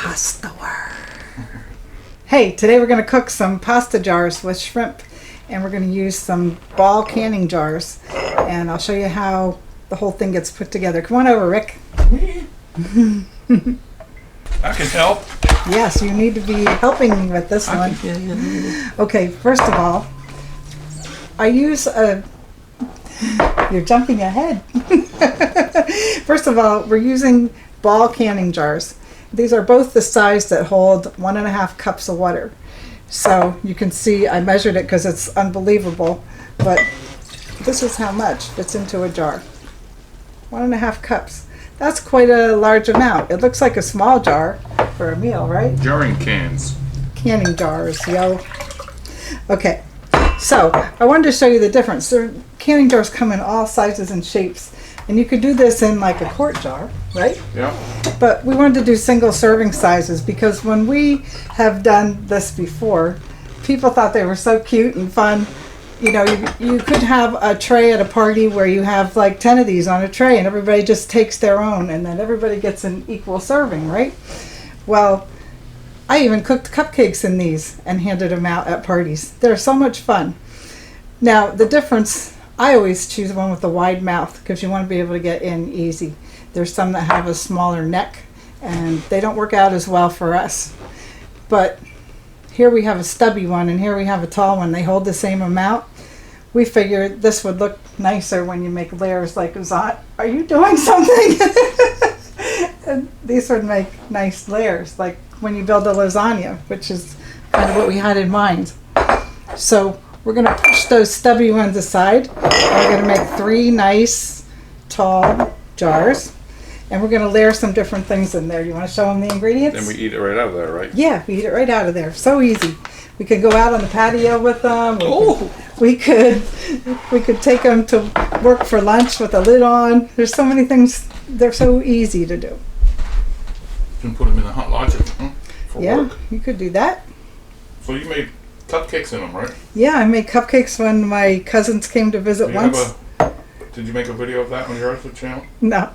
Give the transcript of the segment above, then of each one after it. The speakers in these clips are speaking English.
Pasta word. Hey, today we're going to cook some pasta jars with shrimp, and we're going to use some ball canning jars, and I'll show you how the whole thing gets put together. Come on over, Rick. I can help. Yes, you need to be helping me with this one. Okay, first of all, I use a... You're jumping ahead. First of all, we're using ball canning jars. These are both the size that hold 1.5 cups of water. So you can see I measured it because it's unbelievable, but this is how much fits into a jar. 1.5 cups. That's quite a large amount. It looks like a small jar for a meal, right? Jarring cans. Canning jars, yo. Okay, so I wanted to show you the difference. Canning jars come in all sizes and shapes, and you could do this in like a quart jar, right? Yeah. But we wanted to do single serving sizes because when we have done this before, people thought they were so cute and fun. You know, you could have a tray at a party where you have like 10 of these on a tray and everybody just takes their own and then everybody gets an equal serving, right? Well, I even cooked cupcakes in these and handed them out at parties. They're so much fun. Now, the difference, I always choose one with a wide mouth because you want to be able to get in easy. There's some that have a smaller neck and they don't work out as well for us. But here we have a stubby one and here we have a tall one. They hold the same amount. We figured this would look nicer when you make layers like lasagna. Are you doing something? And these would make nice layers like when you build a lasagna, which is kind of what we had in mind. So we're going to push those stubby ones aside. We're going to make 3 nice tall jars. And we're going to layer some different things in there. You want to show them the ingredients? Then we eat it right out of there, right? Yeah, we eat it right out of there. So easy. We could go out on the patio with them. We could take them to work for lunch with a lid on. There's so many things. They're so easy to do. You can put them in the hot logic for work. You could do that. So you made cupcakes in them, right? Yeah, I made cupcakes when my cousins came to visit once. Did you make a video of that on your YouTube channel? No.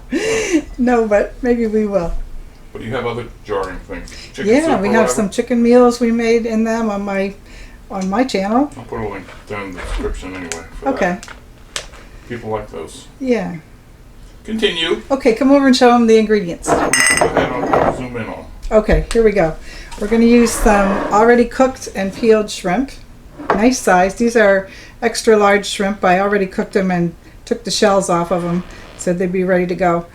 No, but maybe we will. But you have other jarring things. Chicken Yeah, soup we or have whatever? some chicken meals we made in them on my channel. I'll put a link down in the description anyway. For Okay. that. People like those. Yeah. Continue. Okay, come over and show them the ingredients. Go ahead, I'll zoom in on. Okay, here we go. We're going to use some already cooked and peeled shrimp. Nice size. These are extra large shrimp. I already cooked them and took the shells off of them so they'd be ready to go.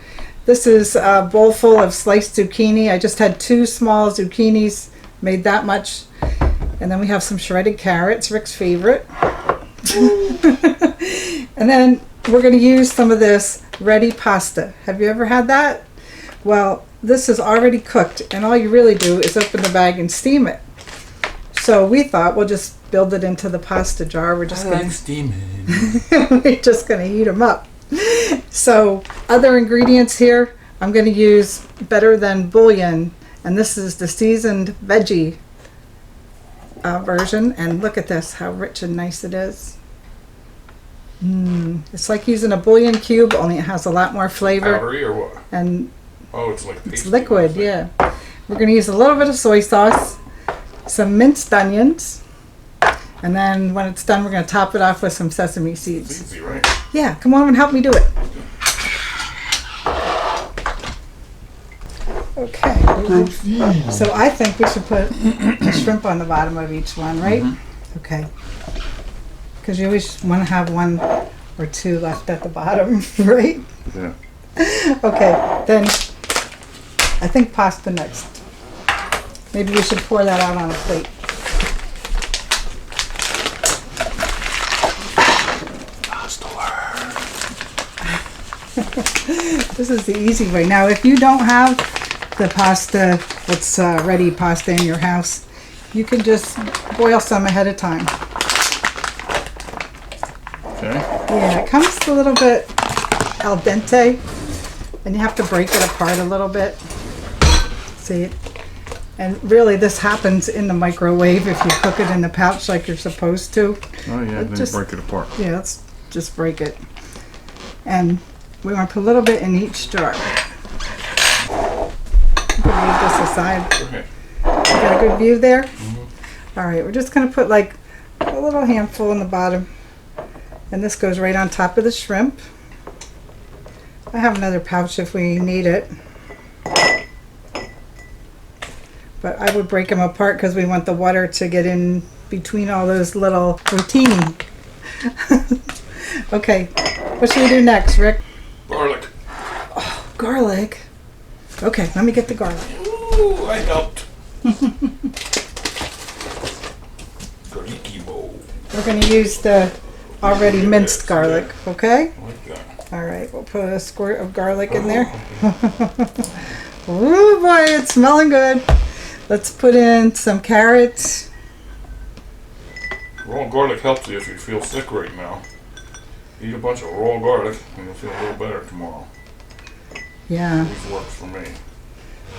This is a bowl full of sliced zucchini. I just had 2 small zucchinis, made that much. And then we have some shredded carrots, Rick's favorite. And then we're going to use some of this ready pasta. Have you ever had that? Well, this is already cooked and all you really do is open the bag and steam it. So we thought we'll just build it into the pasta jar. We're just going steaming. we're just going to heat them up. So other ingredients here, I'm going to use Better Than Bouillon, and this is the seasoned veggie version. And look at this, how rich and nice it is. It's like using a bouillon cube, only it has a lot more flavor. Powdery or what? And It's like it's liquid, yeah. We're going to use a little bit of soy sauce, some minced onions, and then when it's done, we're going to top it off with some sesame seeds. It's easy, right? Yeah, come on and help me do it. Okay. So I think we should put a shrimp on the bottom of each one, right? Mm-hmm. Okay. Because you always want to have 1 or 2 left at the bottom, right? Yeah. Okay, then I think pasta next. Maybe we should pour that out on a plate. This is the easy way. Now, if you don't have the pasta that's ready pasta in your house, you can just boil some ahead of time. Okay. Yeah, it comes a little bit al dente, and you have to break it apart a little bit. See, and really this happens in the microwave if you cook it in the pouch like you're supposed to. Oh yeah, then just break it apart. Yeah, let's just break it. And we want to put a little bit in each jar. You can leave this aside. Go ahead. You got a good view there? Mm-hmm. All right, we're just going to put like a little handful in the bottom. And this goes right on top of the shrimp. I have another pouch if we need it. But I would break them apart because we want the water to get in between all those little rotini. Okay, what should we do next, Rick? Garlic. Oh, garlic. Okay, let me get the garlic. Ooh, I helped. Garlicky bowl. We're going to use the already minced garlic, okay? Like that. All right, we'll put a squirt of garlic in there. Oh boy, it's smelling good. Let's put in some carrots. Raw garlic helps you if you feel sick right now. Eat a bunch of raw garlic and you'll feel a little better tomorrow. Yeah, Always works for me.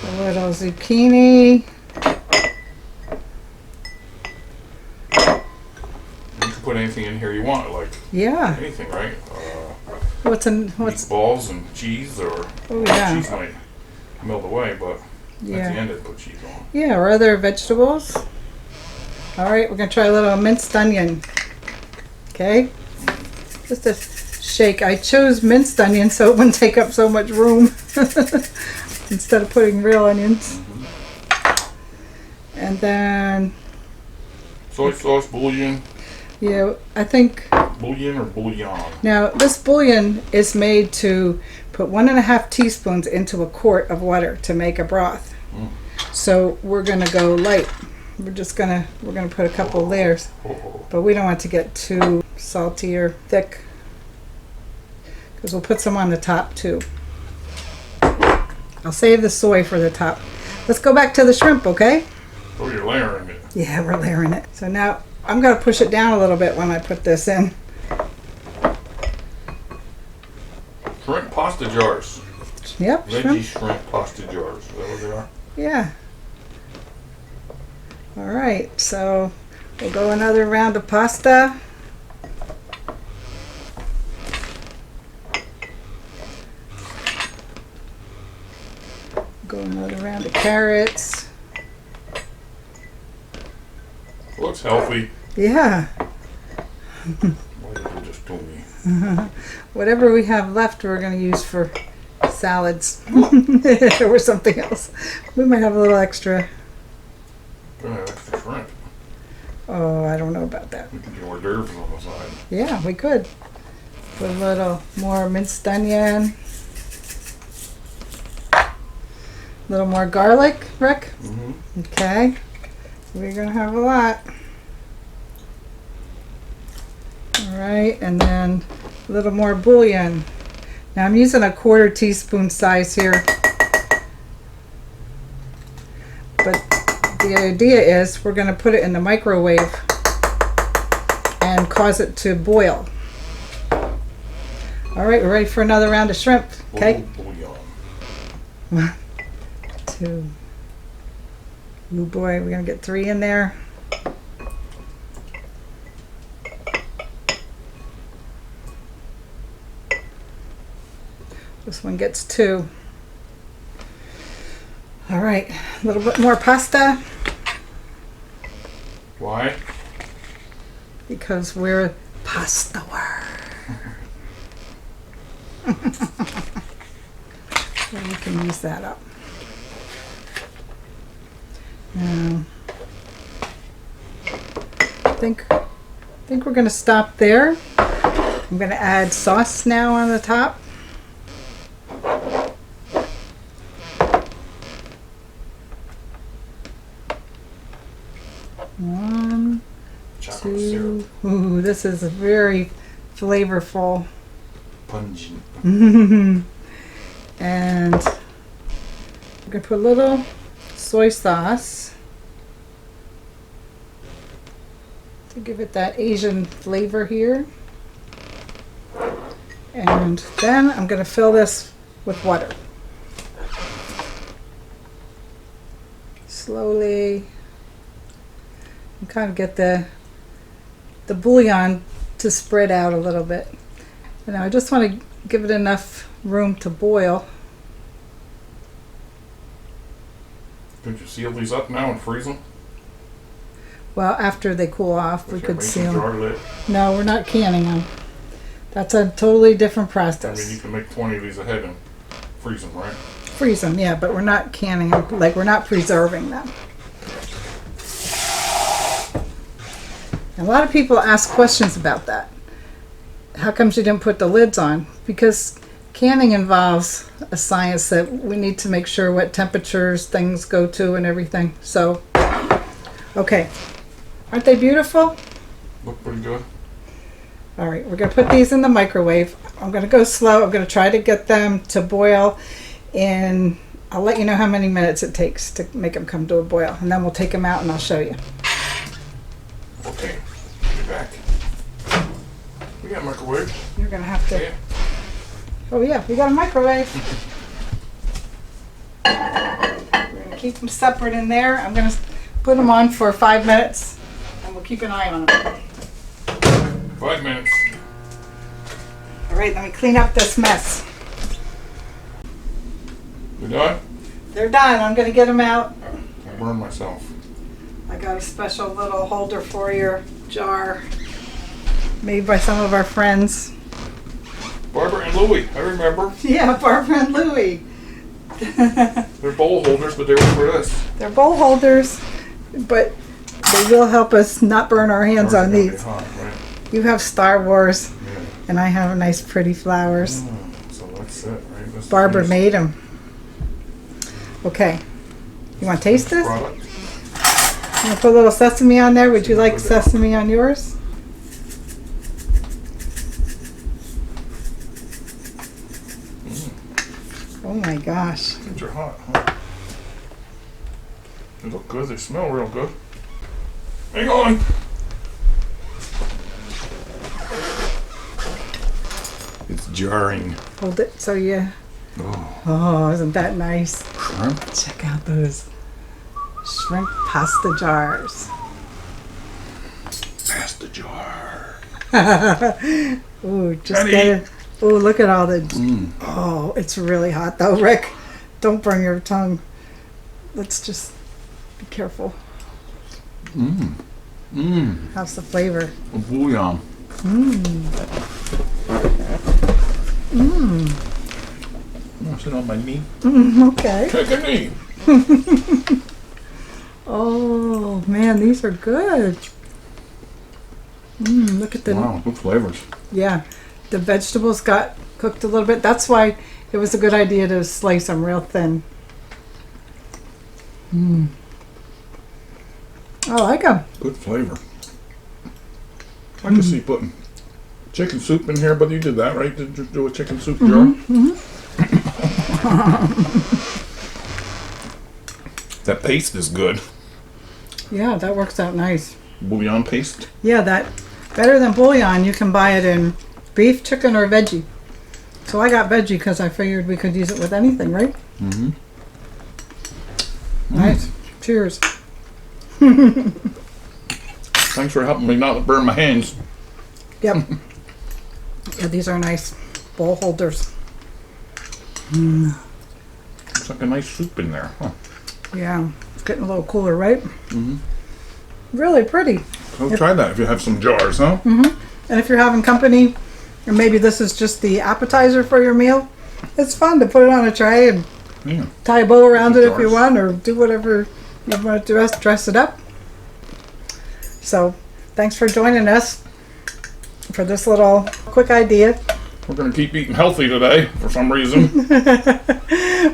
a little zucchini. You can put anything in here you want, like Yeah. anything, right? What's Meatballs and cheese, or Oh, yeah. cheese might melt away, but at the yeah. end I'd put cheese on. Yeah, or other vegetables. All right, we're gonna try a little minced onion. Okay, just a shake. I chose minced onion so it wouldn't take up so much room instead of putting real onions. And then, Soy sauce, bouillon, yeah, I think bouillon or bouillon. now this bouillon is made to put 1.5 teaspoons into a quart of water to make a broth. So we're gonna go light. We're gonna put a couple of layers, but we don't want to get too salty or thick because we'll put some on the top too. I'll save the soy for the top. Let's go back to the shrimp, okay? Oh, you're layering it. Yeah, we're layering it. So now I'm gonna push it down a little bit when I put this in. Shrimp pasta jars. Yep, Veggie shrimp. shrimp pasta jars. Is that what they are? Yeah. All right, so we'll go another round of pasta. Go another round of carrots. Looks healthy. Yeah. Why did you just do me? Whatever we have left, we're going to use for salads or something else. We might have a little extra. Gonna have extra shrimp. Oh, I don't know about that. We can do hors d'oeuvres on the side. Yeah, we could. Put a little more minced onion. A little more garlic, Rick. Mm-hmm. Okay. We're going to have a lot. All right, and then a little more bouillon. Now I'm using a 1/4 teaspoon size here. But the idea is we're going to put it in the microwave and cause it to boil. All right, we're ready for another round of shrimp. Okay. Bouillon. 1, 2. Oh boy, we're going to get 3 in there. This one gets 2. All right, a little bit more pasta Why? because we're pasta. So we can use that up. Now, I think we're going to stop there. I'm going to add sauce now on the top. One, Chocolate syrup. 2. Ooh, this is very flavorful. Pungent. And we're going to put a little soy sauce to give it that Asian flavor here. And then I'm going to fill this with water. Slowly. And kind of get the bouillon to spread out a little bit. And now I just want to give it enough room to boil. Could you seal these up now and freeze them? Well, after they cool off, we could seal them. Jar lid? No, we're not canning them. That's a totally different I mean, process. you can make 20 of these ahead and freeze them, right? Freeze them, yeah, but we're not canning them. Like, we're not preserving them. A lot of people ask questions about that. How comes you didn't put the lids on? Because canning involves a science that we need to make sure what temperatures things go to and everything. So, okay. Aren't they beautiful? Look pretty good. All right, we're going to put these in the microwave. I'm going to go slow. I'm going to try to get them to boil in, I'll let you know how many minutes it takes to make them come to a boil. And then we'll take them out and I'll show you. Okay, be back. We got a microwave. You're going to have to... Yeah. Oh yeah, we got a microwave. We're going to keep them separate in there. I'm going to put them on for 5 minutes and we'll keep an eye on them. 5 minutes. All right, let me clean up this mess. You done? They're done. I'm going to get them out. I burned myself. I got a special little holder for your jar made by some of our friends. Barbara and Louie, I remember. Yeah, Barbara and Louie. They're bowl holders, but they were for this. They're bowl holders, but they will help us not burn our hands on Ours are gonna be these. hot, right? You have Star Wars, Yeah. and I have nice pretty flowers. So that's it, right? That's Barbara the made them. Okay. You want to taste this? product. You want to put a little sesame on there? Would you like sesame on yours? Oh my gosh. These are hot, huh? They look good. They smell real good. Hang on. It's jarring. Hold it so you... Oh, Oh, isn't that nice? shrimp. Check out those shrimp pasta jars. Pass the jar. Ooh, just Honey. get it. Ooh, look at all the... Mm. Oh, it's really hot though, Rick. Don't burn your tongue. Let's just be careful. Mmm. Mmm. How's the flavor? A bouillon. Mmm. Mmm. Oh, sit on my knee. Okay. Take a knee. Oh, man, these are good. Mmm, look at the... Wow, good flavors. Yeah, the vegetables got cooked a little bit. That's why it was a good idea to slice them real thin. Mmm. I like them. Good flavor. I can see putting chicken soup in here, but you did that, right? Did you do a chicken soup jar? That paste is good. Yeah, that works out nice. Bouillon paste. Yeah, that better than bouillon. You can buy it in beef, chicken, or veggie. So I got veggie because I figured we could use it with anything, right? Mm-hmm. Nice. Cheers. Thanks for helping me not burn my hands. Yep. Yeah, these are nice bowl holders. Looks like a nice soup in there, huh? Yeah, it's getting a little cooler, right? Mm-hmm. Really pretty. So try that if you have some jars, huh? And if you're having company, or maybe this is just the appetizer for your meal, it's fun to put it on a tray and Yeah. tie a bow around it if you Jars. want, or do whatever you want to dress it up. So, thanks for joining us for this little quick idea. We're going to keep eating healthy today for some reason.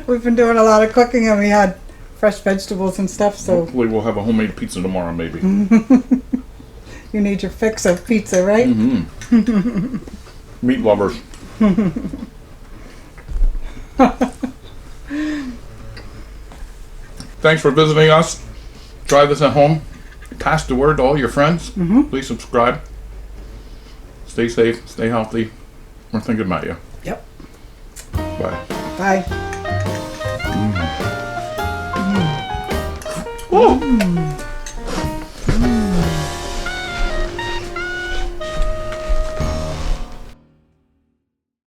We've been doing a lot of cooking and we had fresh vegetables and stuff, so Hopefully we'll have a homemade pizza tomorrow, maybe. you need your fix of pizza, right? Mm-hmm. Meat lovers. Thanks for visiting us. Try this at home. Pass the word to all your friends. Please subscribe. Stay safe. Stay healthy. We're thinking about you. Yep. Bye. Bye. Woo!